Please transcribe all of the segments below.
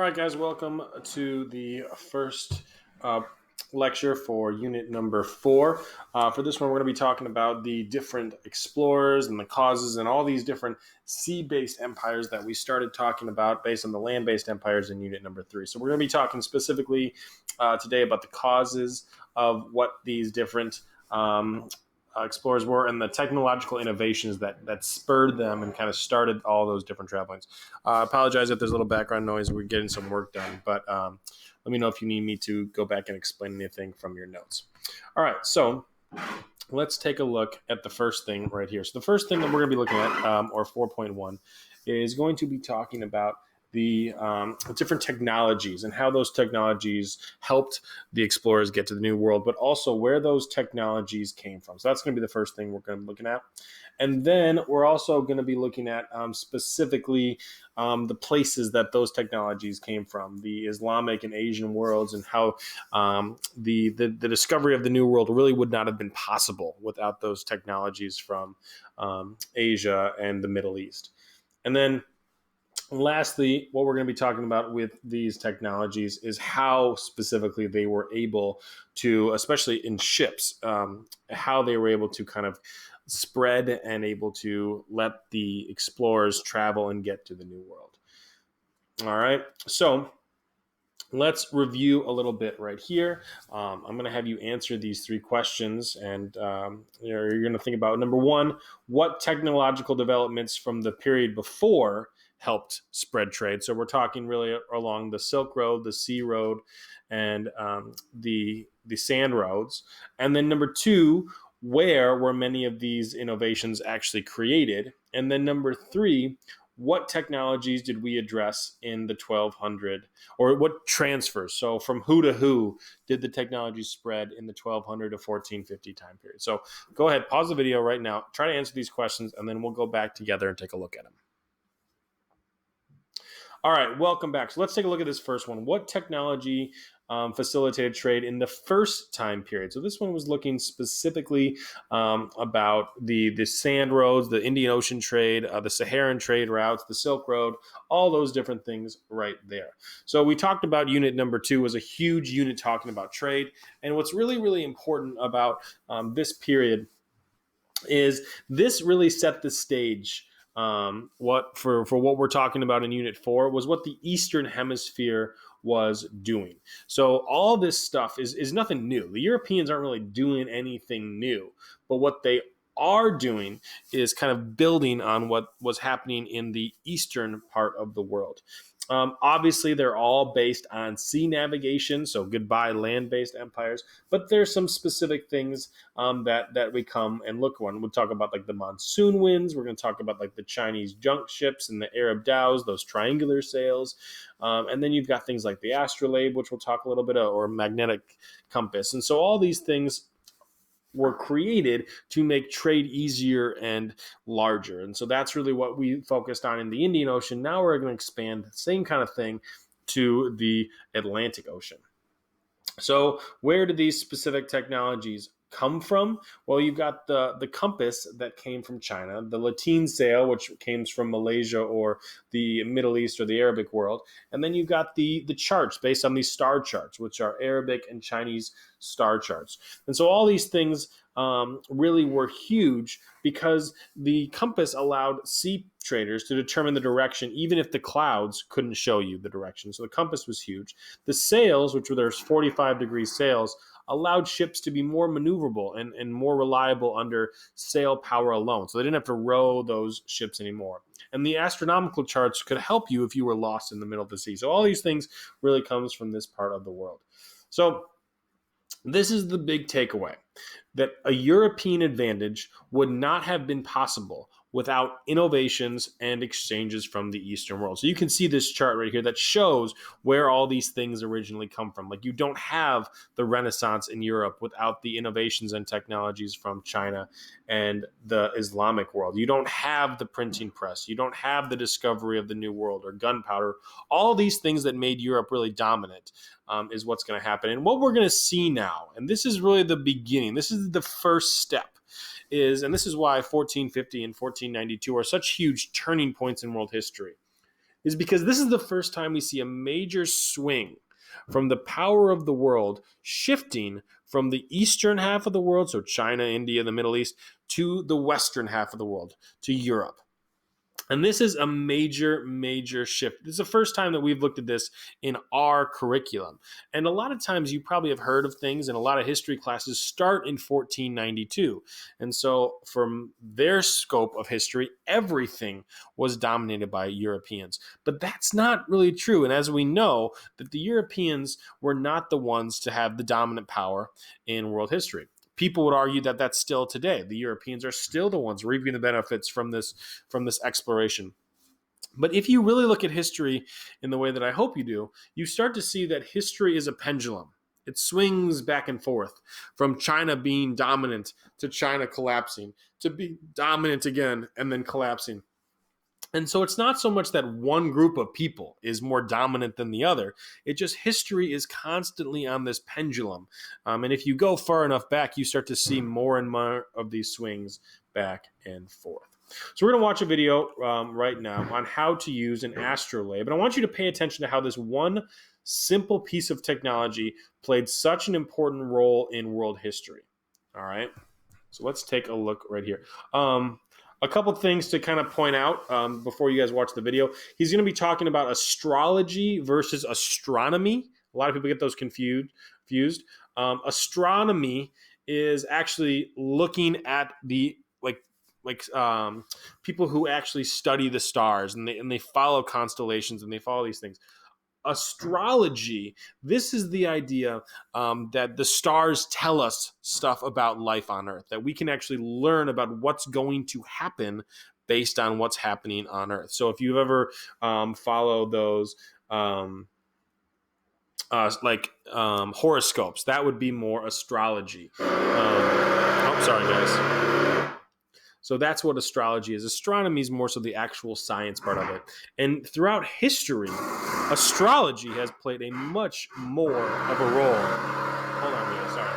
All right, guys, welcome to the first uh, lecture for unit number 4. For this one, we're going to be talking about the different explorers and the causes and all these different sea-based empires that we started talking about based on the land-based empires in unit number 3. So we're going to be talking specifically today about the causes of what these different explorers were and the technological innovations that spurred them and kind of started all those different travelings. I apologize if there's a little background noise. We're getting some work done, but let me know if you need me to go back and explain anything from your notes. All right, so let's take a look at the first thing right here. So the first thing that we're going to be looking at, or 4.1, is going to be talking about the different technologies and how those technologies helped the explorers get to the New World, but also where those technologies came from. So that's going to be the first thing we're going to be looking at. And then we're also going to be looking at specifically the places that those technologies came from, the Islamic and Asian worlds, and how the discovery of the New World really would not have been possible without those technologies from Asia and the Middle East. And then lastly, what we're going to be talking about with these technologies is how specifically they were able to, especially in ships, how they were able to kind of spread and able to let the explorers travel and get to the New World. All right, so let's review a little bit right here. I'm going to have you answer these 3 questions, and you're going to think about, number 1, what technological developments from the period before helped spread trade? So we're talking really along the Silk Road, the Sea Road, and the Sand Roads. And then number 2, where were many of these innovations actually created? And then number 3, what technologies did we address in the 1200, or what transfers? So from who to who did the technology spread in the 1200 to 1450 time period? So go ahead, pause the video right now, try to answer these questions, and then we'll go back together and take a look at them. All right, welcome back. So let's take a look at this first one. What technology facilitated trade in the first time period? So this one was looking specifically about the sand roads, the Indian Ocean trade, the Saharan trade routes, the Silk Road, all those different things right there. So we talked about unit number 2 was a huge unit talking about trade. And what's really, really important about this period is this really set the stage. What we're talking about in Unit 4 was what the Eastern Hemisphere was doing. So all this stuff is nothing new. The Europeans aren't really doing anything new, but what they are doing is kind of building on what was happening in the eastern part of the world. Obviously, they're all based on sea navigation, so goodbye land-based empires. But there's some specific things that we come and look on. We'll talk about like the monsoon winds. We're going to talk about like the Chinese junk ships and the Arab dhows, those triangular sails. And then you've got things like the astrolabe, which we'll talk a little bit of, or magnetic compass. And so all these things were created to make trade easier and larger. And so that's really what we focused on in the Indian Ocean. Now we're going to expand the same kind of thing to the Atlantic Ocean. So where do these specific technologies come from? Well, you've got the compass that came from China, the lateen sail, which came from Malaysia or the Middle East or the Arabic world, and then you've got the charts based on these star charts, which are Arabic and Chinese star charts. And so all these things really were huge because the compass allowed sea traders to determine the direction, even if the clouds couldn't show you the direction. So the compass was huge. The sails, which were there's 45-degree sails, allowed ships to be more maneuverable and more reliable under sail power alone. So they didn't have to row those ships anymore. And the astronomical charts could help you if you were lost in the middle of the sea. So all these things really comes from this part of the world. So this is the big takeaway, that a European advantage would not have been possible without innovations and exchanges from the Eastern world. So you can see this chart right here that shows where all these things originally come from. Like, you don't have the Renaissance in Europe without the innovations and technologies from China and the Islamic world. You don't have the printing press. You don't have the discovery of the New World or gunpowder. All these things that made Europe really dominant is what's going to happen. And what we're going to see now, and this is really the beginning, this is the first step, and this is why 1450 and 1492 are such huge turning points in world history. is because this is the first time we see a major swing from the power of the world shifting from the eastern half of the world, so China, India, the Middle East, to the western half of the world, to Europe. And this is a major, major shift. This is the first time that we've looked at this in our curriculum. And a lot of times you probably have heard of things, and a lot of history classes start in 1492. And so, from their scope of history, everything was dominated by Europeans. But that's not really true. And as we know, that the Europeans were not the ones to have the dominant power in world history. People would argue that that's still today. The Europeans are still the ones reaping the benefits from this exploration. But if you really look at history in the way that I hope you do, you start to see that history is a pendulum. It swings back and forth from China being dominant to China collapsing to be dominant again and then collapsing. And so it's not so much that one group of people is more dominant than the other. It just history is constantly on this pendulum. And if you go far enough back, you start to see more and more of these swings back and forth. So we're going to watch a video right now on how to use an astrolabe. And I want you to pay attention to how this one simple piece of technology played such an important role in world history. All right. So let's take a look right here. A couple things to kind of point out before you guys watch the video. He's going to be talking about astrology versus astronomy. A lot of people get those confused. Astronomy is actually looking at the people who actually study the stars and they follow constellations and they follow these things. Astrology, this is the idea that the stars tell us stuff about life on Earth, that we can actually learn about what's going to happen based on what's happening on Earth. So if you've ever followed those horoscopes, that would be more astrology. Sorry, guys. So that's what astrology is. Astronomy is more so the actual science part of it. And throughout history, astrology has played a much more of a role. Hold on, Leo, sorry.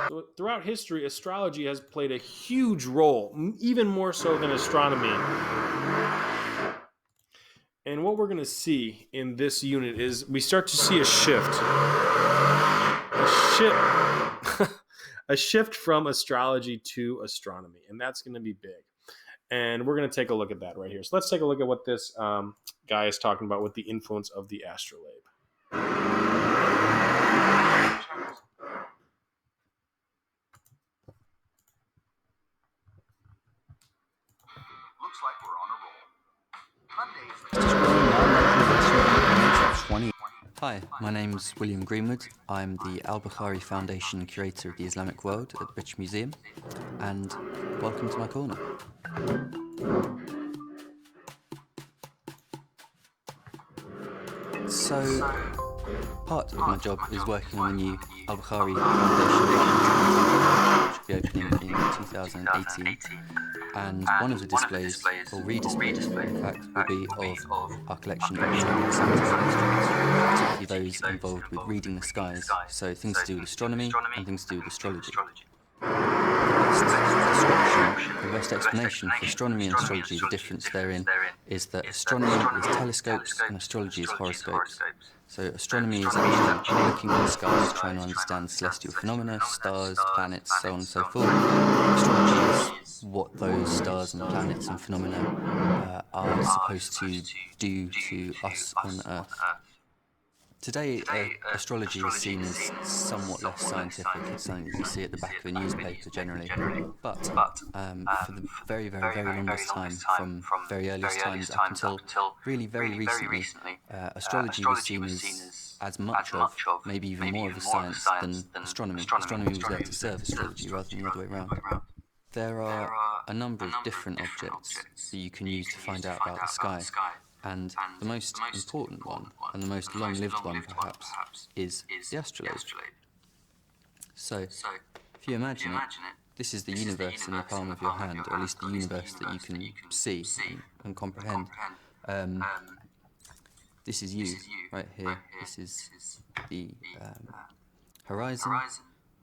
So throughout history, astrology has played a huge role, even more so than astronomy. And what we're going to see in this unit is we start to see a shift. A shift from astrology to astronomy, and that's going to be big. And we're going to take a look at that right here. So let's take a look at what this guy is talking about with the influence of the astrolabe. Looks like we're on a roll. Hi, my name's William Greenwood. I'm the Al-Bukhari Foundation Curator of the Islamic World at the British Museum, and welcome to my corner. So, part of my job is working on the new Al-Bukhari Foundation which will be opening in 2018. And one of the displays, or redisplays in fact, will be of our collection of Islamic scientific instruments, particularly those involved with reading the skies, so things to do with astronomy and things to do with astrology. The best explanation for astronomy and astrology, the difference therein, is that astronomy is telescopes and astrology is horoscopes. So astronomy is actually looking at the skies, trying to understand celestial phenomena, stars, planets, so on and so forth. Astrology is what those stars and planets and phenomena are supposed to do to us on Earth. Today, astrology is seen as somewhat less scientific. It's something that you see at the back of a newspaper generally. But for the very, very, very longest time, from very earliest times up until really very recently, astrology was seen as much of, maybe even more of a science than astronomy. Astronomy was there to serve astrology rather than the other way around. There are a number of different objects that you can use to find out about the sky. And the most important one, and the most long-lived one perhaps, is the astrolabe. So, if you imagine it, this is the universe in the palm of your hand, or at least the universe that you can see and comprehend. This is you, right here. This is the horizon.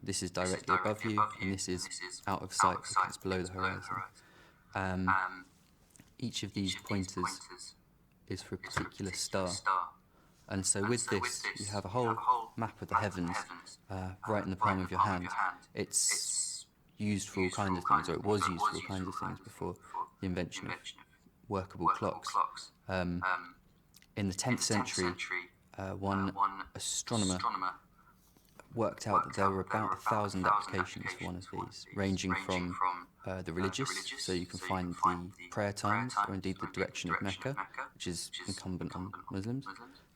This is directly above you, and this is out of sight because it's below the horizon. Each of these pointers is for a particular star. And so with this, you have a whole map of the heavens right in the palm of your hand. It's used for all kinds of things, or it was used for all kinds of things before the invention of workable clocks. In the 10th century, one astronomer worked out that there were about 1,000 applications for one of these, ranging from the religious, so you can find the prayer times, or indeed the direction of Mecca, which is incumbent on Muslims.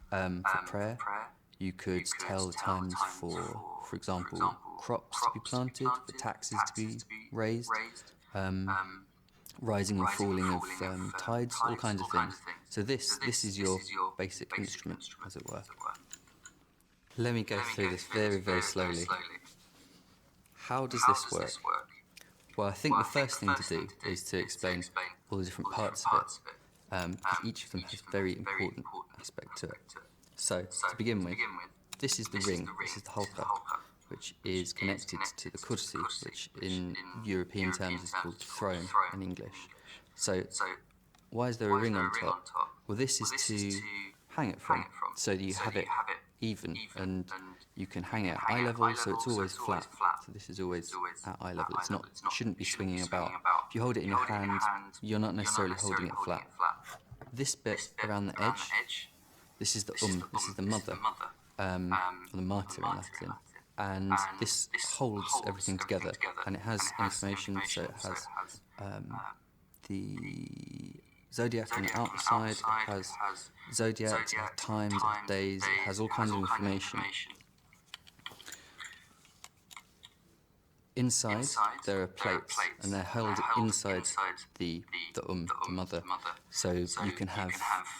For prayer, you could tell the times for example, crops to be planted, for taxes to be raised, rising and falling of tides, all kinds of things. So this is your basic instrument, as it were. Let me go through this very, very slowly. How does this work? Well, I think the first thing to do is to explain all the different parts of it, because each of them has a very important aspect to it. So, to begin with, this is the ring, this is the halqa, which is connected to the kursi, which in European terms is called throne in English. So, why is there a ring on top? Well, this is to hang it from, so that you have it even, and you can hang it at eye level, so it's always flat. So this is always at eye level. It shouldn't be swinging about. If you hold it in your hand, you're not necessarily holding it flat. This bit around the edge, this is the this is the mother, or the mater in Latin, and this holds everything together, and it has information, so it has the zodiac on the outside, it has zodiacs, it has times, it has days, it has all kinds of information. Inside there are plates, and they're held inside the mother. So you can have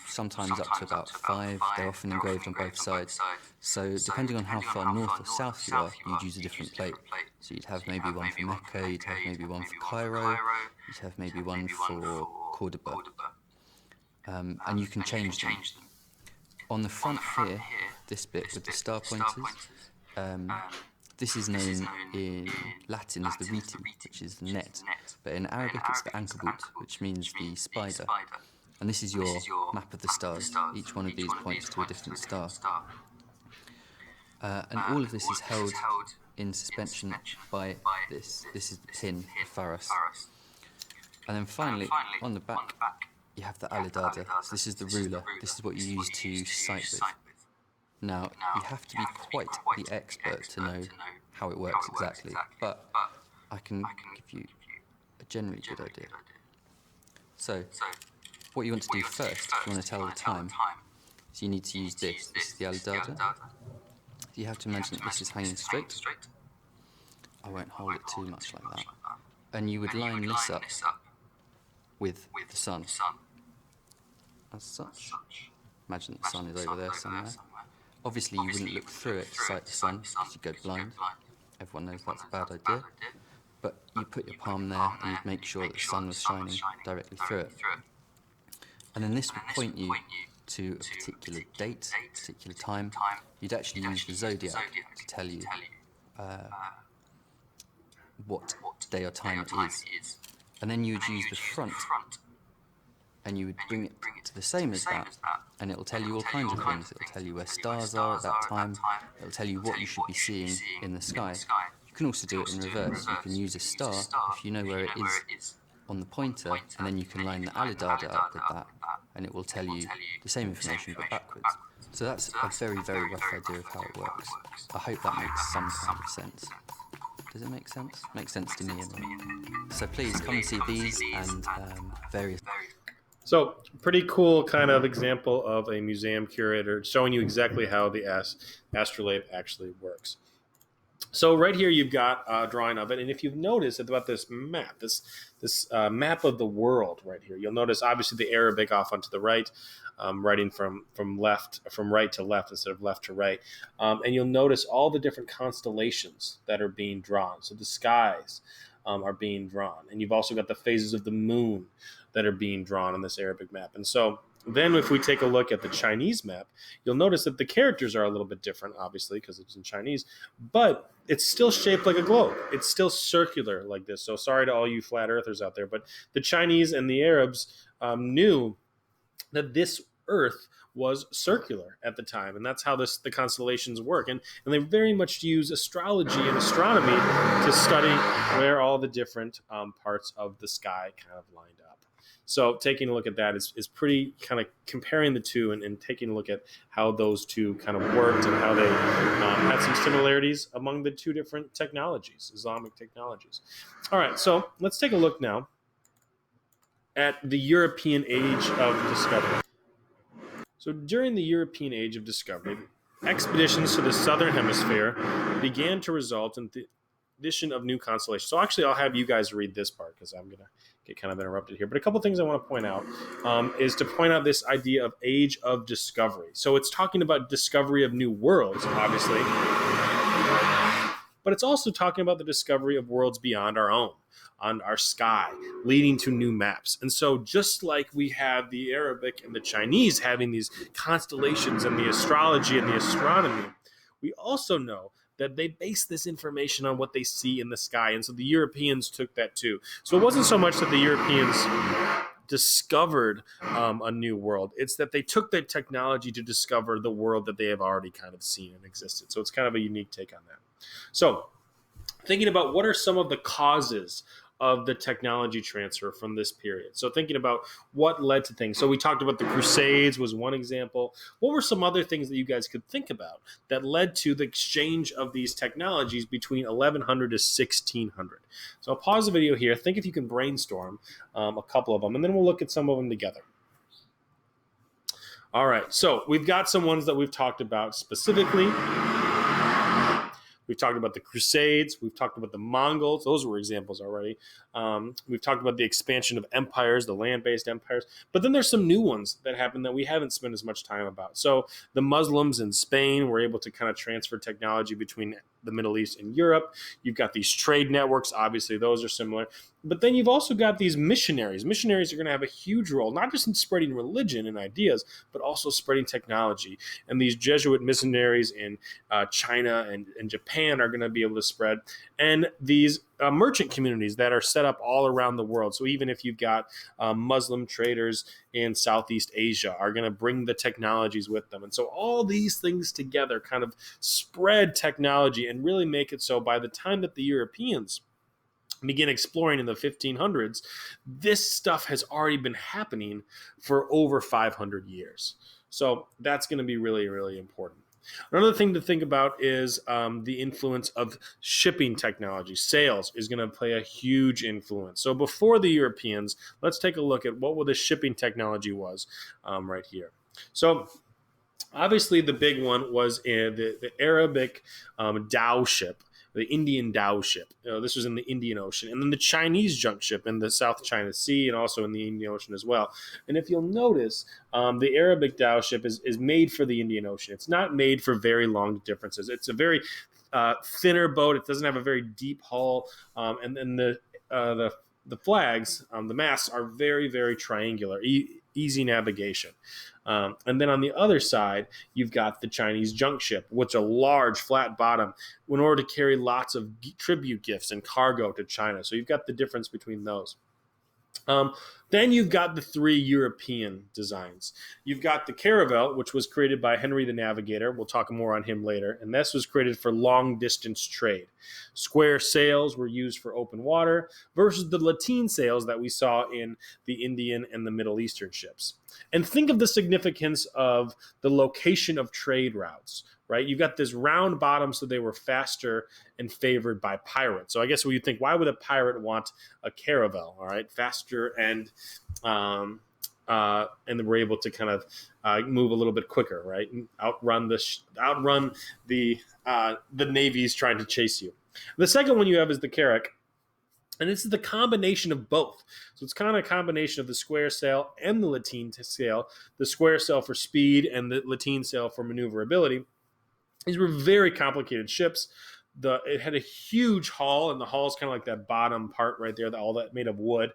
sometimes up to about 5. They're often engraved on both sides. So depending on how far north or south you are, you'd use a different plate. So you'd have maybe one for Mecca, you'd have maybe one for Cairo, you'd have maybe one for Cordoba. And you can change them. On the front here, this bit with the star pointers, this is known in Latin as the reti, which is the net, but in Arabic it's the ankabut, which means the spider. And this is your map of the stars. Each one of these points to a different star. And all of this is held in suspension by this. This is the pin, the faras. And then finally, on the back, you have the alidada. So this is the ruler. This is what you use to sight with. Now, you have to be quite the expert to know how it works exactly, but I can give you a generally good idea. So, what you want to do first, if you want to tell the time, is you need to use this. This is the alidada. You have to imagine that this is hanging straight. I won't hold it too much like that. And you would line this up with the sun, as such. Imagine the sun is over there somewhere. Obviously, you wouldn't look through it to sight the sun, because you'd go blind. Everyone knows that's a bad idea. But you put your palm there, and you'd make sure that the sun was shining directly through it. And then this would point you to a particular date, a particular time. You'd actually use the zodiac to tell you what day or time it is. And then you would use the front, and you would bring it to the same as that, and it will tell you all kinds of things. It will tell you where stars are at that time. It will tell you what you should be seeing in the sky. You can also do it in reverse. You can use a star if you know where it is on the pointer, and then you can line the alidada up with that, and it will tell you the same information but backwards. So that's a very, very rough idea of how it works. I hope that makes some kind of sense. Does it make sense? Makes sense to me anyway. So please come and see these and various. So, pretty cool kind of example of a museum curator showing you exactly how the astrolabe actually works. So right here you've got a drawing of it, and if you've noticed about this map, this map of the world right here, you'll notice obviously the Arabic off onto the right, writing from right to left instead of left to right, and you'll notice all the different constellations that are being drawn. So the skies are being drawn, and you've also got the phases of the moon that are being drawn on this Arabic map. And so then if we take a look at the Chinese map, you'll notice that the characters are a little bit different, obviously, because it's in Chinese, but it's still shaped like a globe. It's still circular like this. So sorry to all you flat earthers out there, but the Chinese and the Arabs knew that this Earth was circular at the time, and that's how the constellations work. And they very much use astrology and astronomy to study where all the different parts of the sky kind of lined up. So taking a look at that is pretty kind of comparing the two and taking a look at how those two kind of worked and how they had some similarities among the two different technologies, Islamic technologies. All right, so let's take a look now at the European Age of Discovery. So during the European Age of Discovery, expeditions to the southern hemisphere began to result in the addition of new constellations. So actually, I'll have you guys read this part because I'm going to get kind of interrupted here. But a couple things I want to point out is to point out this idea of Age of Discovery. So it's talking about discovery of new worlds, obviously, but it's also talking about the discovery of worlds beyond our own, on our sky, leading to new maps. And so just like we have the Arabic and the Chinese having these constellations and the astrology and the astronomy, we also know that they base this information on what they see in the sky. And so the Europeans took that too. So it wasn't so much that the Europeans discovered a new world. It's that they took that technology to discover the world that they have already kind of seen and existed. So it's kind of a unique take on that. So thinking about what are some of the causes of the technology transfer from this period. So thinking about what led to things. So we talked about the Crusades was one example. What were some other things that you guys could think about that led to the exchange of these technologies between 1100 to 1600? So I'll pause the video here. Think if you can brainstorm a couple of them, and then we'll look at some of them together. All right, so we've got some ones that we've talked about specifically. We've talked about the Crusades. We've talked about the Mongols. Those were examples already. We've talked about the expansion of empires, the land-based empires. But then there's some new ones that happened that we haven't spent as much time about. So the Muslims in Spain were able to kind of transfer technology between the Middle East and Europe. You've got these trade networks. Obviously, those are similar. But then you've also got these missionaries. Missionaries are going to have a huge role, not just in spreading religion and ideas, but also spreading technology. And these Jesuit missionaries in China and Japan are going to be able to spread. And these merchant communities that are set up all around the world. So even if you've got Muslim traders in Southeast Asia are going to bring the technologies with them. And so all these things together kind of spread technology and really make it so by the time that the Europeans begin exploring in the 1500s, this stuff has already been happening for over 500 years. So that's going to be really, really important. Another thing to think about is the influence of shipping technology. Sails is going to play a huge influence. So before the Europeans, let's take a look at what the shipping technology was right here. So obviously the big one was the Arabic dhow ship, the Indian dhow ship. This was in the Indian Ocean. And then the Chinese junk ship in the South China Sea and also in the Indian Ocean as well. And if you'll notice, the Arabic dhow ship is made for the Indian Ocean. It's not made for very long distances. It's a very thinner boat. It doesn't have a very deep hull. And then the flags, the masts are very, very triangular, easy navigation. And then on the other side, you've got the Chinese junk ship, which is a large flat bottom in order to carry lots of tribute gifts and cargo to China. So you've got the difference between those. Then you've got the three European designs. You've got the caravel, which was created by Henry the Navigator. We'll talk more on him later. And this was created for long-distance trade. Square sails were used for open water versus the lateen sails that we saw in the Indian and the Middle Eastern ships. And think of the significance of the location of trade routes, right? You've got this round bottom, so they were faster and favored by pirates. So I guess you think, why would a pirate want a caravel? All right, faster and they were able to kind of move a little bit quicker, right? And outrun the navies trying to chase you. The second one you have is the carrack. And this is the combination of both. So it's kind of a combination of the square sail and the lateen sail. The square sail for speed and the lateen sail for maneuverability. These were very complicated ships. It had a huge hull, and the hull is kind of like that bottom part right there, all that made of wood.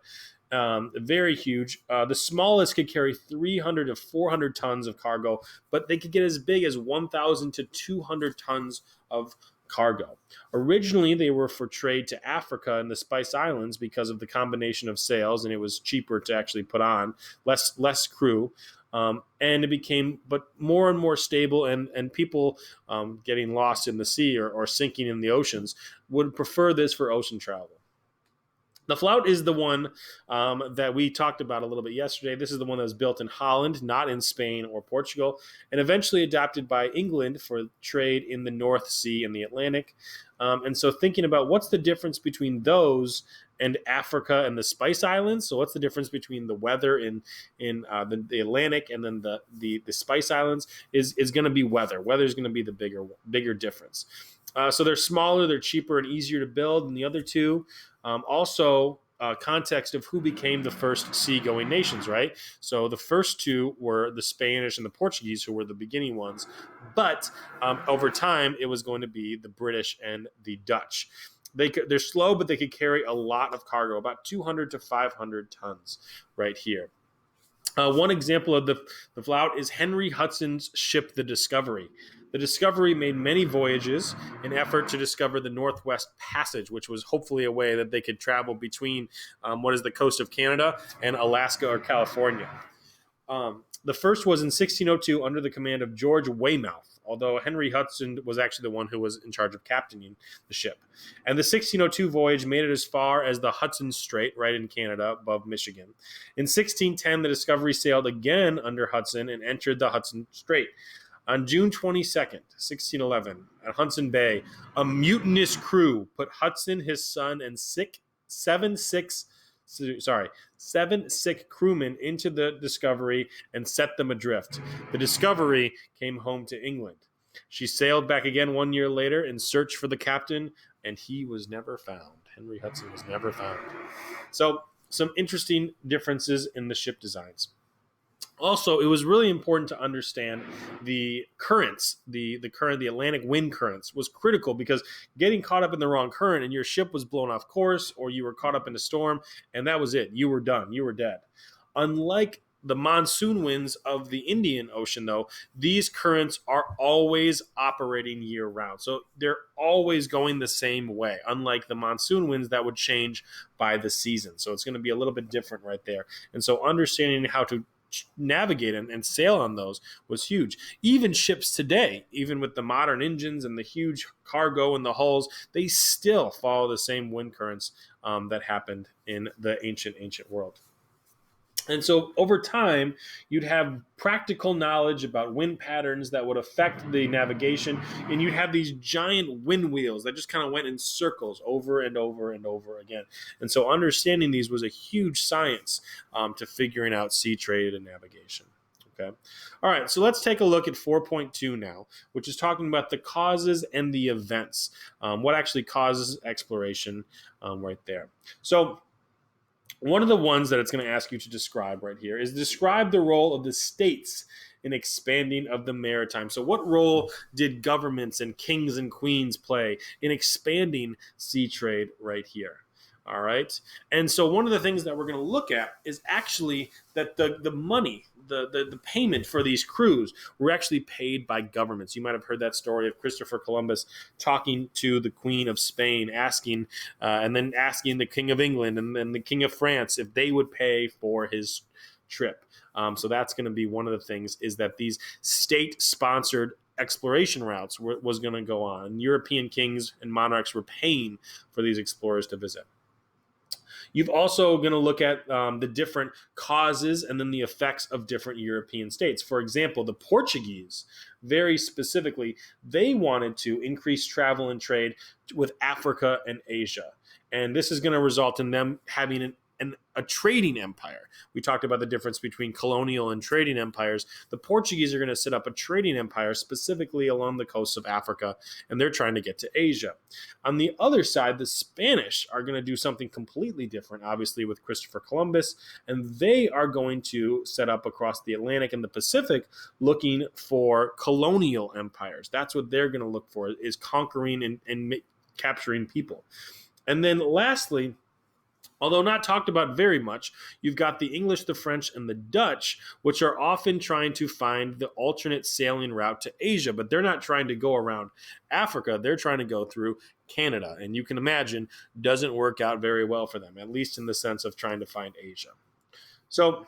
Very huge. The smallest could carry 300 to 400 tons of cargo, but they could get as big as 1,000 to 200 tons of cargo. Originally, they were for trade to Africa and the Spice Islands because of the combination of sails, and it was cheaper to actually put on, less crew. And it became but more and more stable, and people getting lost in the sea or sinking in the oceans would prefer this for ocean travel. The Flout is the one that we talked about a little bit yesterday. This is the one that was built in Holland, not in Spain or Portugal, and eventually adopted by England for trade in the North Sea and the Atlantic. And so thinking about what's the difference between those and Africa and the Spice Islands. So what's the difference between the weather in the Atlantic and then the Spice Islands is going to be weather. Weather is going to be the bigger difference. So they're smaller, they're cheaper, and easier to build than the other two. Also, context of who became the first seagoing nations, right? So the first two were the Spanish and the Portuguese, who were the beginning ones. But over time, it was going to be the British and the Dutch. They're slow, but they could carry a lot of cargo, about 200 to 500 tons right here. One example of the Flout is Henry Hudson's ship, the Discovery. The Discovery made many voyages in effort to discover the Northwest Passage, which was hopefully a way that they could travel between what is the coast of Canada and Alaska or California. The first was in 1602 under the command of George Weymouth, although Henry Hudson was actually the one who was in charge of captaining the ship. And the 1602 voyage made it as far as the Hudson Strait, right in Canada, above Michigan. In 1610, the Discovery sailed again under Hudson and entered the Hudson Strait. On June 22nd, 1611, at Hudson Bay, a mutinous crew put Hudson, his son, and seven sick crewmen into the Discovery and set them adrift. The Discovery came home to England. She sailed back again 1 year later in search for the captain, and he was never found. Henry Hudson was never found. So, some interesting differences in the ship designs. Also, it was really important to understand the currents, the Atlantic wind currents was critical, because getting caught up in the wrong current and your ship was blown off course, or you were caught up in a storm, and that was it. You were done. You were dead. Unlike the monsoon winds of the Indian Ocean, though, these currents are always operating year-round. So they're always going the same way, unlike the monsoon winds that would change by the season. So it's going to be a little bit different right there. And so understanding how to navigate and sail on those was huge. Even ships today, even with the modern engines and the huge cargo and the hulls, they still follow the same wind currents that happened in the ancient world. And so over time, you'd have practical knowledge about wind patterns that would affect the navigation, and you'd have these giant wind wheels that just kind of went in circles over and over and over again. And so understanding these was a huge science to figuring out sea trade and navigation. Okay. All right, so let's take a look at 4.2 now, which is talking about the causes and the events. What actually causes exploration right there. So one of the ones that it's going to ask you to describe right here is describe the role of the states in expanding of the maritime. So what role did governments and kings and queens play in expanding sea trade right here? All right. And so one of the things that we're going to look at is actually that the money, the payment for these crews were actually paid by governments. You might have heard that story of Christopher Columbus talking to the Queen of Spain, asking the King of England and then the King of France if they would pay for his trip. So that's going to be one of the things, is that these state-sponsored exploration routes was going to go on. European kings and monarchs were paying for these explorers to visit. You've also going to look at the different causes and then the effects of different European states. For example, the Portuguese, very specifically, they wanted to increase travel and trade with Africa and Asia. And this is going to result in them having a trading empire. We talked about the difference between colonial and trading empires. The Portuguese are going to set up a trading empire specifically along the coast of Africa, and they're trying to get to Asia. On the other side, the Spanish are going to do something completely different, obviously, with Christopher Columbus, and they are going to set up across the Atlantic and the Pacific looking for colonial empires. That's what they're going to look for, is conquering and capturing people. And then lastly, Although not talked about very much, you've got the English, the French, and the Dutch, which are often trying to find the alternate sailing route to Asia, but they're not trying to go around Africa. They're trying to go through Canada. And you can imagine, doesn't work out very well for them, at least in the sense of trying to find Asia. So,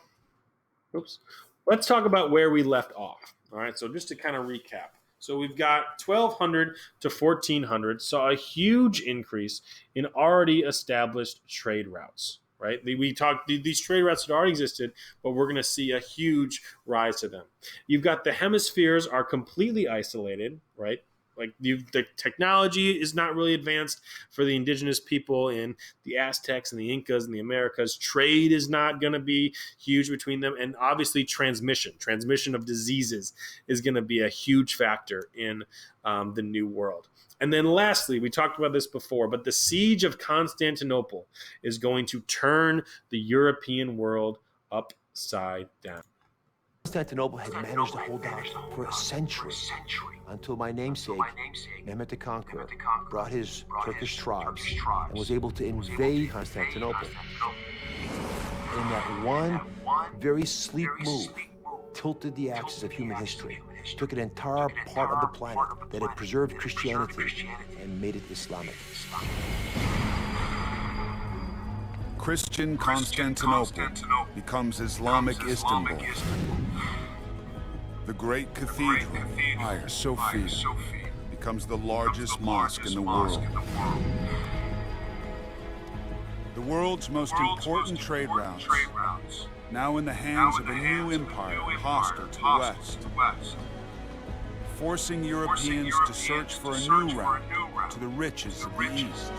let's talk about where we left off. All right, so just to kind of recap. So we've got 1200 to 1400, saw a huge increase in already established trade routes, right? We talked, these trade routes had already existed, but we're going to see a huge rise to them. You've got the hemispheres are completely isolated, right? Like the technology is not really advanced for the indigenous people in the Aztecs and the Incas and the Americas. Trade is not going to be huge between them. And obviously transmission of diseases is going to be a huge factor in the New World. And then lastly, we talked about this before, but the siege of Constantinople is going to turn the European world upside down. Constantinople had managed to hold out for a century until my namesake, Mehmet the Conqueror, brought his Turkish tribes and was able to invade Constantinople. And that one very sleek move tilted the axis of human history, took an entire part of the planet that had preserved Christianity and made it Islamic. Christian Constantinople becomes Islamic Istanbul. The great cathedral, Hagia Sophia, becomes the largest mosque in the world. The world's most important trade routes, now in the hands of a new empire hostile to the West, forcing Europeans to search for a new route to the riches of the East.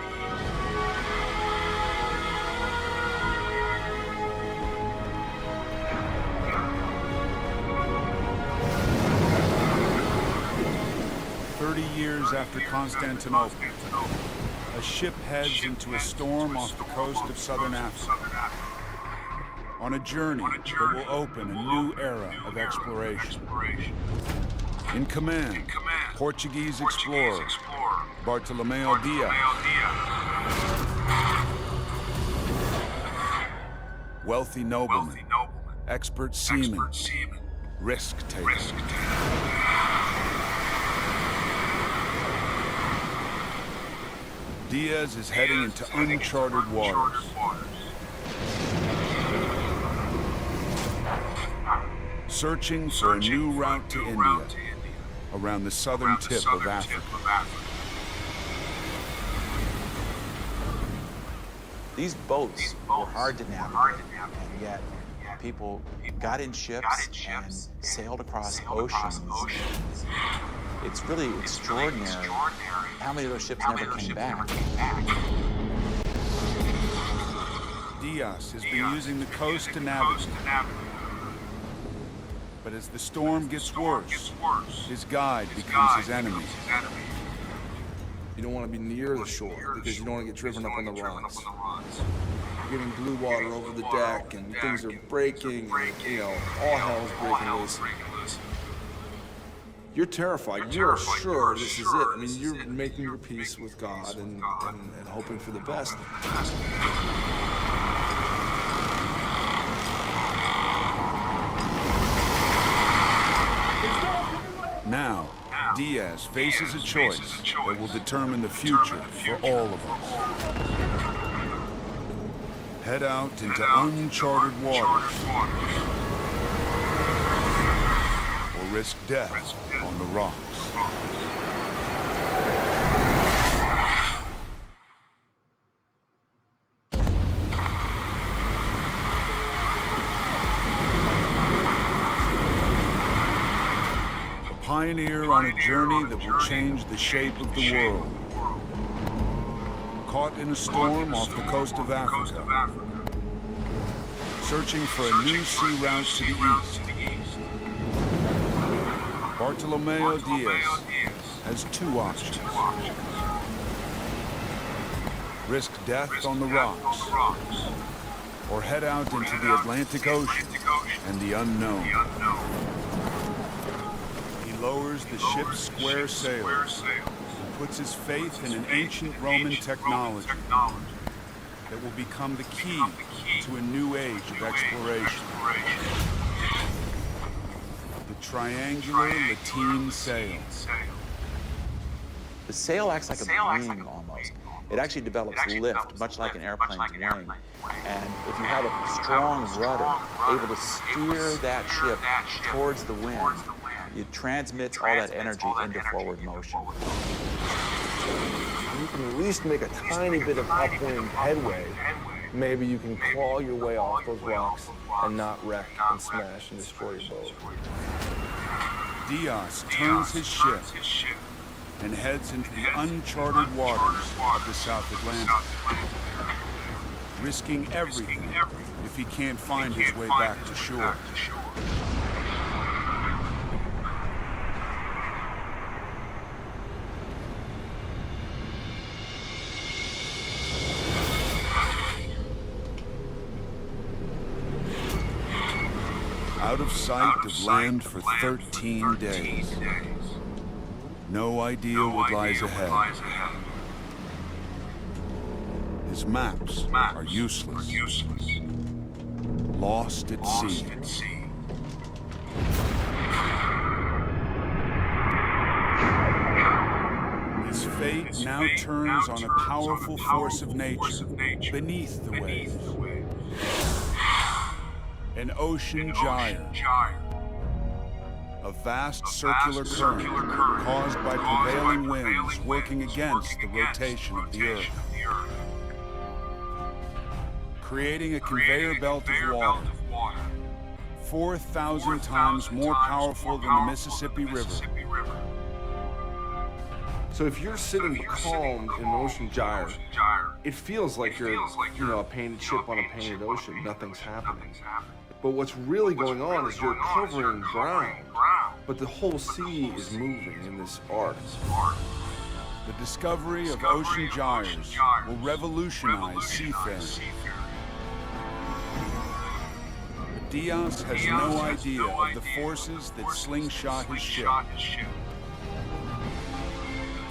Years after Constantinople, a ship heads into a storm off the coast of southern Africa, on a journey that will open a new era of exploration. In command, Portuguese explorer Bartolomeu Dias. Wealthy nobleman, expert seaman, risk-taker. Diaz is heading into uncharted waters. Searching for a new route to India, around the southern tip of Africa. These boats were hard to navigate, and yet people got in ships and sailed across oceans. It's really extraordinary how many of those ships never came back. Diaz has been using the coast to navigate. But as the storm gets worse, his guide becomes his enemy. You don't want to be near the shore because you don't want to get driven up on the rocks. You're getting blue water over the deck and things are breaking and, all hell's breaking loose. You're terrified. You're sure this is it. I mean, you're making your peace with God and hoping for the best. Now, Diaz faces a choice that will determine the future for all of us. Head out into uncharted waters, or risk death on the rocks. Pioneer on a journey that will change the shape of the world. Caught in a storm off the coast of Africa. Searching for a new sea route to the east. Bartolomeu Diaz has two options. Risk death on the rocks, or head out into the Atlantic Ocean and the unknown. Lowers the ship's square sails and puts his faith in an ancient Roman technology. that will become the key to a new age of exploration. The triangular lateen sail. The sail acts like a wing almost. It actually develops lift, much like an airplane's wing. And if you have a strong rudder, able to steer that ship towards the wind, it transmits all that energy into forward motion. You can at least make a tiny bit of upwind headway. Maybe you can claw your way off those rocks and not wreck and smash and destroy your boat. Diaz turns his ship and heads into the uncharted waters of the South Atlantic, risking everything if he can't find his way back to shore. Out of sight of land for 13 days. No idea what lies ahead. His maps are useless. Lost at sea. His fate now turns on a powerful force of nature beneath the waves. An ocean gyre. A vast circular current caused by prevailing winds working against the rotation of the Earth, creating a conveyor belt of water 4,000 times more powerful than the Mississippi River. So if you're sitting calm in an ocean gyre, it feels like you're, a painted ship on a painted ocean. Nothing's happening. But what's really going on is you're covering ground, but the whole sea is moving in this arc. The discovery of ocean gyres will revolutionize seafaring. But Diaz has no idea of the forces that slingshot his ship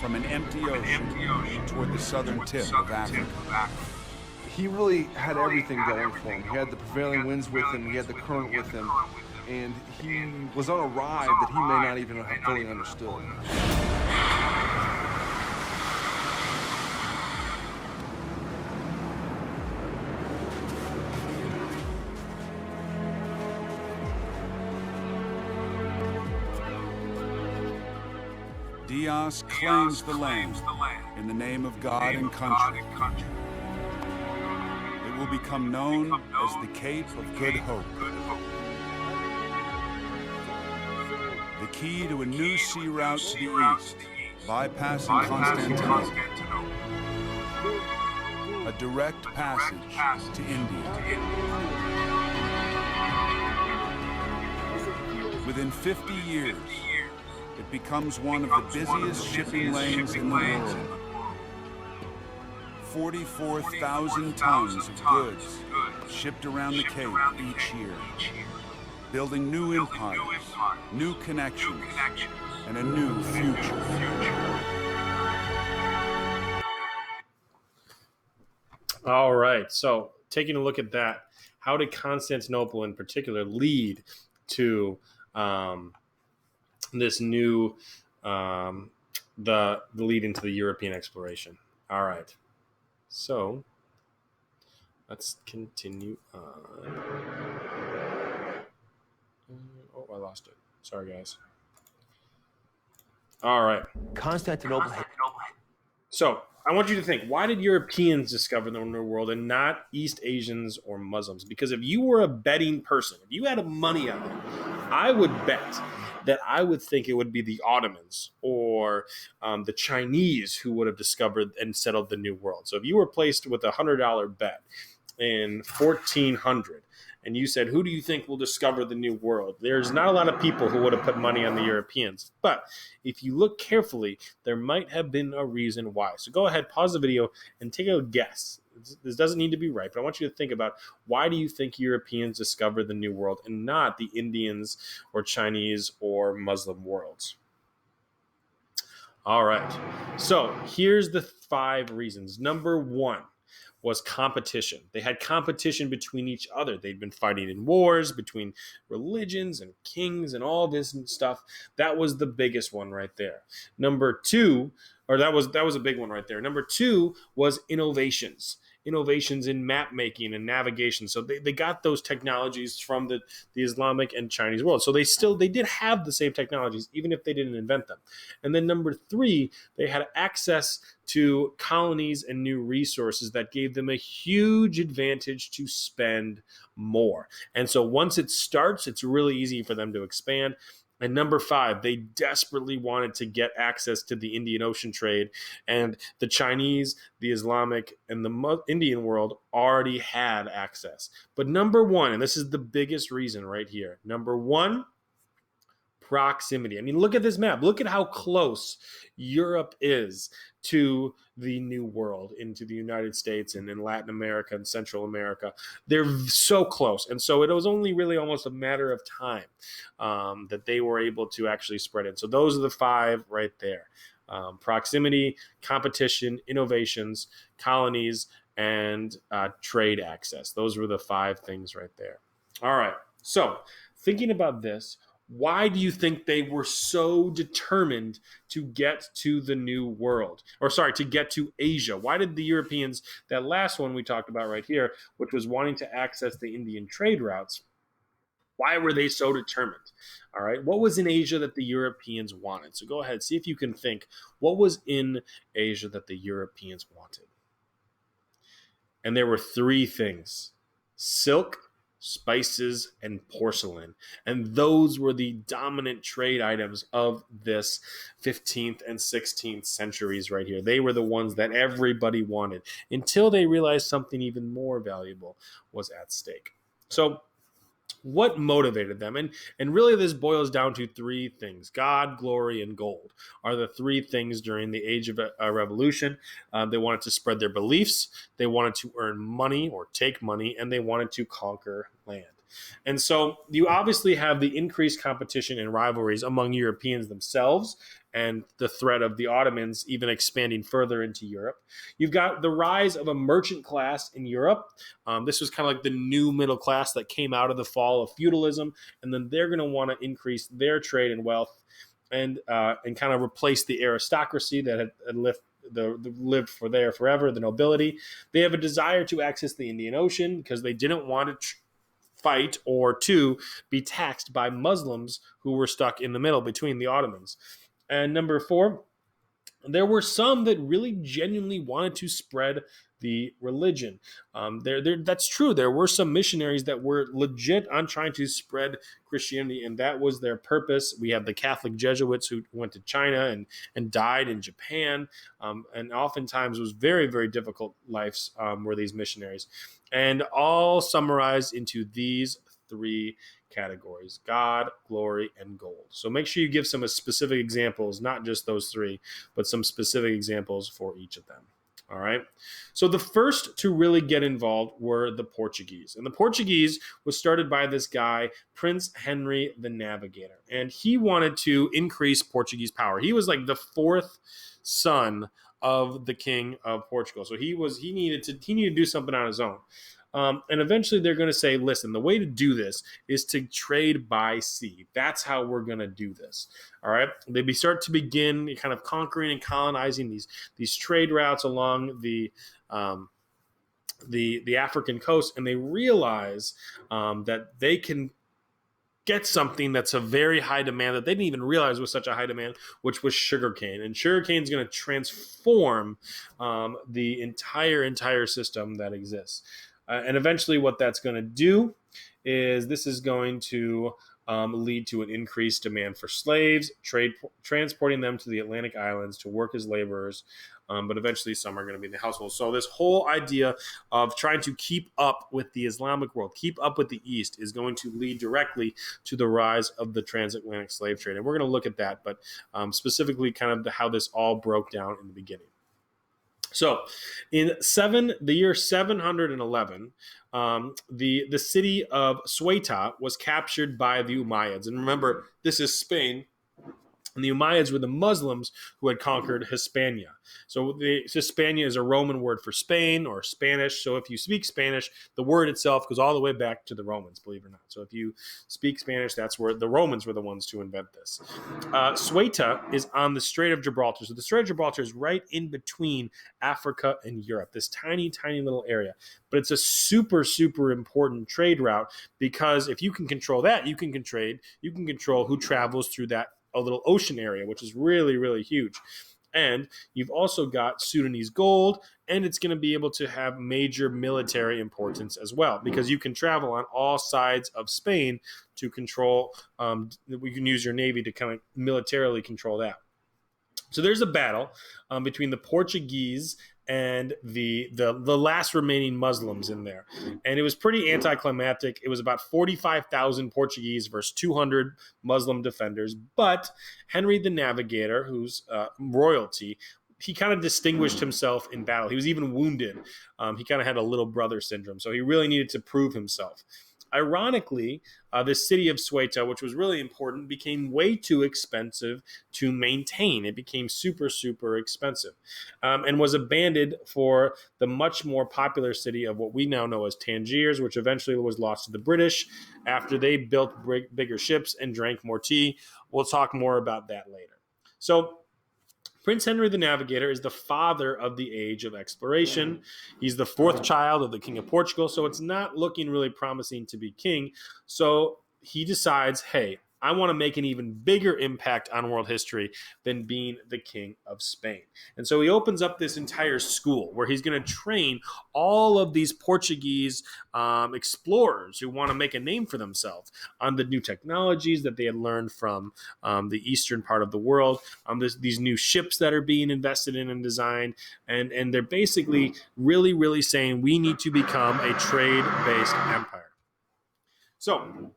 from an empty ocean toward the southern tip of Africa. He really had everything going for him. He had the prevailing winds with him, he had the current with him, and he was on a ride that he may not even have fully understood. Diaz claims the land in the name of God and country. It will become known as the Cape of Good Hope. The key to a new sea route to the east, bypassing Constantinople. A direct passage to India. Within 50 years, it becomes one of the busiest shipping lanes in the world. 44,000 tons of goods shipped around the Cape each year, building new empires, new connections, and a new future. All right, so taking a look at that, how did Constantinople in particular lead to this new, the lead into the European exploration? All right. So let's continue on. Oh, I lost it. Sorry, guys. All right. Constantinople. So I want you to think, why did Europeans discover the New World and not East Asians or Muslims? Because if you were a betting person, if you had money on it, I would bet that I would think it would be the Ottomans or the Chinese who would have discovered and settled the New World. So if you were placed with a $100 bet in 1400 and you said, who do you think will discover the New World? There's not a lot of people who would have put money on the Europeans. But if you look carefully, there might have been a reason why. So go ahead, pause the video, and take a guess. This doesn't need to be right, but I want you to think about, why do you think Europeans discovered the New World and not the Indians or Chinese or Muslim worlds? All right. So here's the 5 reasons. Number 1, was competition. They had competition between each other. They'd been fighting in wars between religions and kings and all this and stuff. That was the biggest one right there. Number two, or that was a big one right there. Number two was innovations in map making and navigation. So they got those technologies from the Islamic and Chinese world. So they did have the same technologies, even if they didn't invent them. And then number three, they had access to colonies and new resources that gave them a huge advantage to spend more. And so once it starts, it's really easy for them to expand. And number five, they desperately wanted to get access to the Indian Ocean trade. And the Chinese, the Islamic, and the Indian world already had access. But number one, and this is the biggest reason right here, number one, proximity. I mean, look at this map. Look at how close Europe is to the New World, into the United States and in Latin America and Central America. They're so close. And so it was only really almost a matter of time that they were able to actually spread it. So those are the five right there. Proximity, competition, innovations, colonies, and trade access. Those were the five things right there. All right. So thinking about this, why do you think they were so determined to get to the New World? Or sorry, to get to Asia? Why did the Europeans, that last one we talked about right here, which was wanting to access the Indian trade routes, why were they so determined? All right, what was in Asia that the Europeans wanted? So go ahead, see if you can think, what was in Asia that the Europeans wanted? And there were three things: silk, spices, and porcelain. And those were the dominant trade items of this 15th and 16th centuries right here. They were the ones that everybody wanted until they realized something even more valuable was at stake. So what motivated them? And really this boils down to three things. God, glory, and gold are the three things during the Age of Revolution. They wanted to spread their beliefs, they wanted to earn money or take money, and they wanted to conquer land. And so you obviously have the increased competition and rivalries among Europeans themselves and the threat of the Ottomans even expanding further into Europe. You've got the rise of a merchant class in Europe. This was kind of like the new middle class that came out of the fall of feudalism, and then they're going to want to increase their trade and wealth and kind of replace the aristocracy that had lived for there forever, the nobility. They have a desire to access the Indian Ocean because they didn't want to fight or to be taxed by Muslims who were stuck in the middle between the Ottomans. And number four, there were some that really genuinely wanted to spread the religion. That's true. There were some missionaries that were legit on trying to spread Christianity, and that was their purpose. We have the Catholic Jesuits who went to China and died in Japan, and oftentimes was very, very difficult lives were these missionaries. And all summarized into these three categories: God, glory, and gold. So make sure you give some specific examples, not just those three, but some specific examples for each of them. All right. So the first to really get involved were the Portuguese. And the Portuguese was started by this guy, Prince Henry the Navigator. And he wanted to increase Portuguese power. He was like the fourth son of the King of Portugal. So he needed to do something on his own. And eventually they're going to say, listen, the way to do this is to trade by sea. That's how we're going to do this. All right. They start to begin kind of conquering and colonizing these trade routes along the African coast. And they realize that they can get something that's a very high demand that they didn't even realize was such a high demand, which was sugarcane. And sugarcane is going to transform the entire system that exists. And eventually what that's going to do is this is going to lead to an increased demand for slaves, transporting them to the Atlantic islands to work as laborers. But eventually some are going to be in the household. So this whole idea of trying to keep up with the Islamic world, keep up with the East, is going to lead directly to the rise of the transatlantic slave trade. And we're going to look at that, but specifically kind of how this all broke down in the beginning. So in the year 711, the city of Ceuta was captured by the Umayyads. And remember, this is Spain. And the Umayyads were the Muslims who had conquered Hispania. So Hispania is a Roman word for Spain or Spanish. So if you speak Spanish, the word itself goes all the way back to the Romans, believe it or not. So if you speak Spanish, that's where the Romans were the ones to invent this. Ceuta is on the Strait of Gibraltar. So the Strait of Gibraltar is right in between Africa and Europe, this tiny, tiny little area. But it's a super, super important trade route, because if you can control that, you can control who travels through that a little ocean area, which is really, really huge. And you've also got Sudanese gold, and it's going to be able to have major military importance as well, because you can travel on all sides of Spain to control. We can use your navy to kind of militarily control that. So there's a battle between the Portuguese and the last remaining Muslims in there. And it was pretty anticlimactic. It was about 45,000 Portuguese versus 200 Muslim defenders. But Henry the Navigator, who's royalty, he kind of distinguished himself in battle. He was even wounded. He kind of had a little brother syndrome. So he really needed to prove himself. Ironically, the city of Ceuta, which was really important, became way too expensive to maintain. It became super, super expensive, and was abandoned for the much more popular city of what we now know as Tangiers, which eventually was lost to the British after they built bigger ships and drank more tea. We'll talk more about that later. So Prince Henry the Navigator is the father of the age of exploration. He's the fourth child of the King of Portugal, so it's not looking really promising to be king. So he decides, hey, I want to make an even bigger impact on world history than being the King of Spain. And so he opens up this entire school where he's going to train all of these Portuguese explorers who want to make a name for themselves on the new technologies that they had learned from the eastern part of the world, these new ships that are being invested in and designed. And they're basically really, really saying we need to become a trade-based empire. So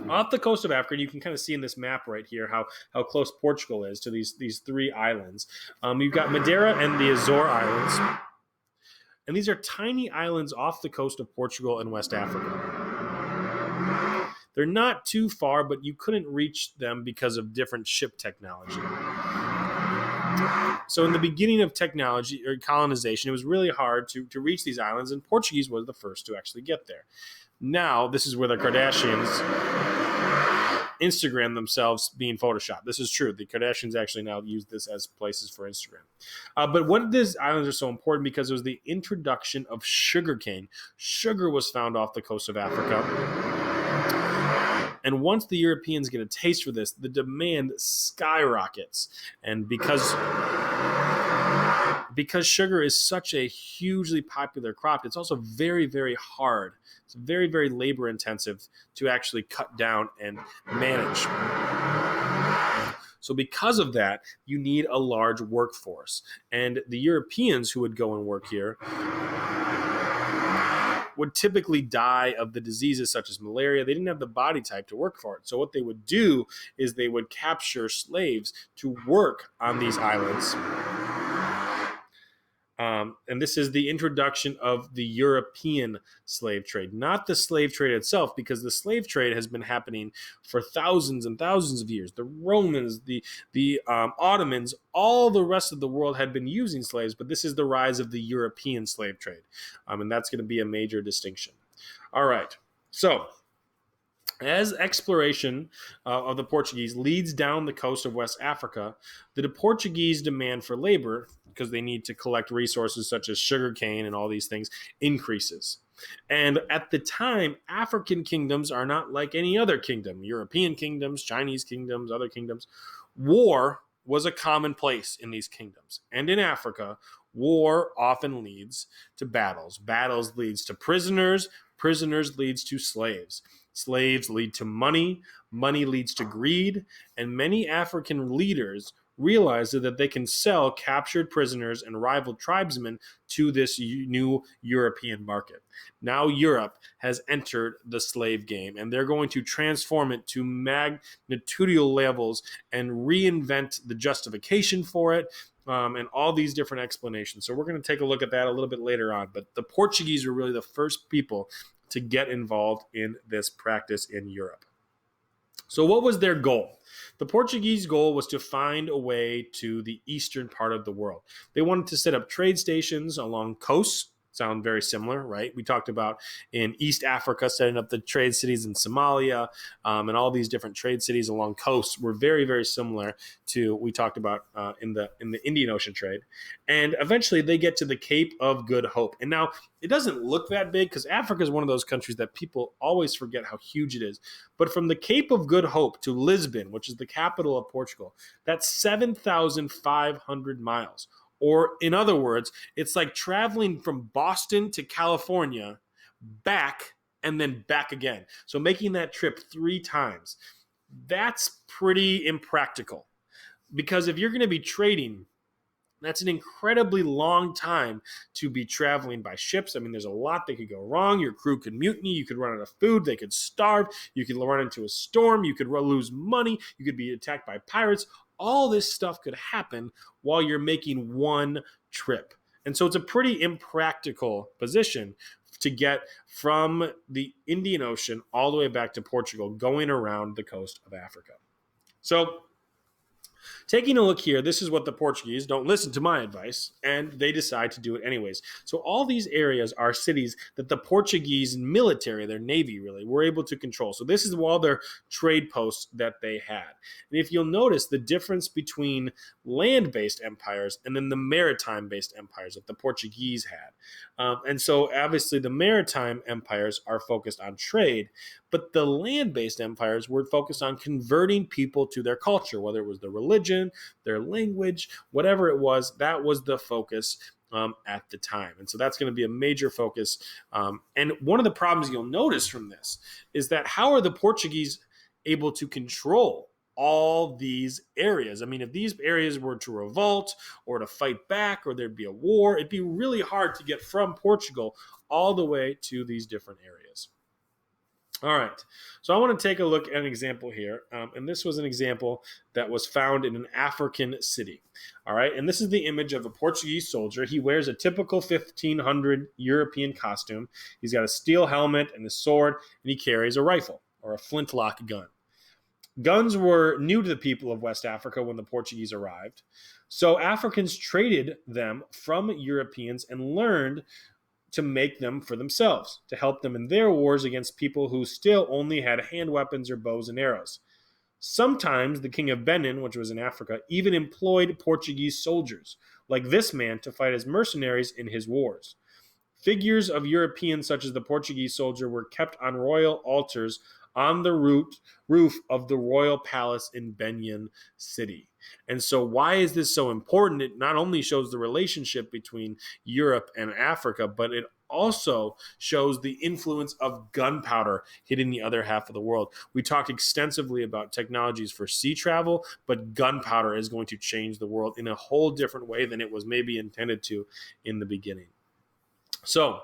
off the coast of Africa, you can kind of see in this map right here how close Portugal is to these three islands. You've got Madeira and the Azore Islands. And these are tiny islands off the coast of Portugal and West Africa. They're not too far, but you couldn't reach them because of different ship technology. So in the beginning of technology or colonization, it was really hard to reach these islands, and Portuguese was the first to actually get there. Now, this is where the Kardashians Instagram themselves being photoshopped. This is true. The Kardashians actually now use this as places for Instagram. But what these islands are so important because it was the introduction of sugarcane. Sugar was found off the coast of Africa. And once the Europeans get a taste for this, the demand skyrockets. And because sugar is such a hugely popular crop, it's also very, very hard. It's very, very labor intensive to actually cut down and manage. So because of that, you need a large workforce. And the Europeans who would go and work here would typically die of the diseases such as malaria. They didn't have the body type to work for it. So what they would do is they would capture slaves to work on these islands. And this is the introduction of the European slave trade, not the slave trade itself, because the slave trade has been happening for thousands and thousands of years. The Romans, the Ottomans, all the rest of the world had been using slaves, but this is the rise of the European slave trade. And that's going to be a major distinction. All right. So as exploration of the Portuguese leads down the coast of West Africa, the Portuguese demand for labor, because they need to collect resources such as sugarcane and all these things, increases. And at the time, African kingdoms are not like any other kingdom, European kingdoms, Chinese kingdoms, other kingdoms. War was a commonplace in these kingdoms. And in Africa, war often leads to battles. Battles leads to prisoners. Prisoners leads to slaves. Slaves lead to money. Money leads to greed. And many African leaders realized that they can sell captured prisoners and rival tribesmen to this new European market. Now Europe has entered the slave game, and they're going to transform it to magnitudinal levels and reinvent the justification for it, and all these different explanations. So we're going to take a look at that a little bit later on. But the Portuguese were really the first people to get involved in this practice in Europe. So what was their goal? The Portuguese goal was to find a way to the eastern part of the world. They wanted to set up trade stations along coasts. Sound very similar, right? We talked about in East Africa setting up the trade cities in Somalia, and all these different trade cities along coasts were very, very similar to we talked about in the Indian Ocean trade. And eventually, they get to the Cape of Good Hope. And now it doesn't look that big because Africa is one of those countries that people always forget how huge it is. But from the Cape of Good Hope to Lisbon, which is the capital of Portugal, that's 7,500 miles. Or in other words, it's like traveling from Boston to California back and then back again. So making that trip 3 times. That's pretty impractical because if you're going to be trading, that's an incredibly long time to be traveling by ships. I mean, there's a lot that could go wrong. Your crew could mutiny. You could run out of food. They could starve. You could run into a storm. You could lose money. You could be attacked by pirates. All this stuff could happen while you're making one trip. And so it's a pretty impractical position to get from the Indian Ocean all the way back to Portugal, going around the coast of Africa. So taking a look here, this is what the Portuguese don't listen to my advice, and they decide to do it anyways. So all these areas are cities that the Portuguese military, their navy really, were able to control. So this is all their trade posts that they had. And if you'll notice the difference between land-based empires and then the maritime-based empires that the Portuguese had. And so obviously the maritime empires are focused on trade, but the land-based empires were focused on converting people to their culture, whether it was their religion, their language, whatever it was, that was the focus at the time. And so that's going to be a major focus. And one of the problems you'll notice from this is that how are the Portuguese able to control all these areas? I mean, if these areas were to revolt or to fight back or there'd be a war, it'd be really hard to get from Portugal all the way to these different areas. All right, so I want to take a look at an example here, and this was an example that was found in an African city. All right, and this is the image of a Portuguese soldier. He wears a typical 1500 European costume. He's got a steel helmet and a sword, and he carries a rifle or a flintlock gun. Guns were new to the people of West Africa when the Portuguese arrived, so Africans traded them from Europeans and learned to make them for themselves, to help them in their wars against people who still only had hand weapons or bows and arrows. Sometimes the king of Benin, which was in Africa, even employed Portuguese soldiers, like this man, to fight as mercenaries in his wars. Figures of Europeans, such as the Portuguese soldier, were kept on royal altars on the roof of the royal palace in Benin City. And so why is this so important? It not only shows the relationship between Europe and Africa, but it also shows the influence of gunpowder hitting the other half of the world. We talked extensively about technologies for sea travel, but gunpowder is going to change the world in a whole different way than it was maybe intended to in the beginning. So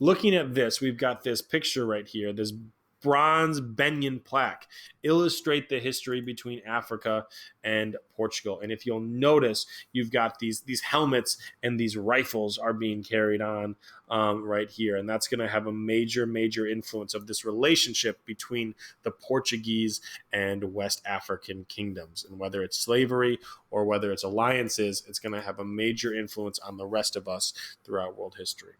looking at this, we've got this picture right here, this bronze Benin plaque, illustrate the history between Africa and Portugal. And if you'll notice, you've got these helmets and these rifles are being carried on right here. And that's going to have a major, major influence of this relationship between the Portuguese and West African kingdoms. And whether it's slavery or whether it's alliances, it's going to have a major influence on the rest of us throughout world history.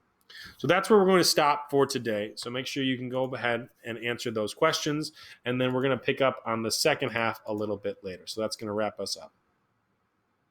So that's where we're going to stop for today. So make sure you can go ahead and answer those questions. And then we're going to pick up on the second half a little bit later. So that's going to wrap us up.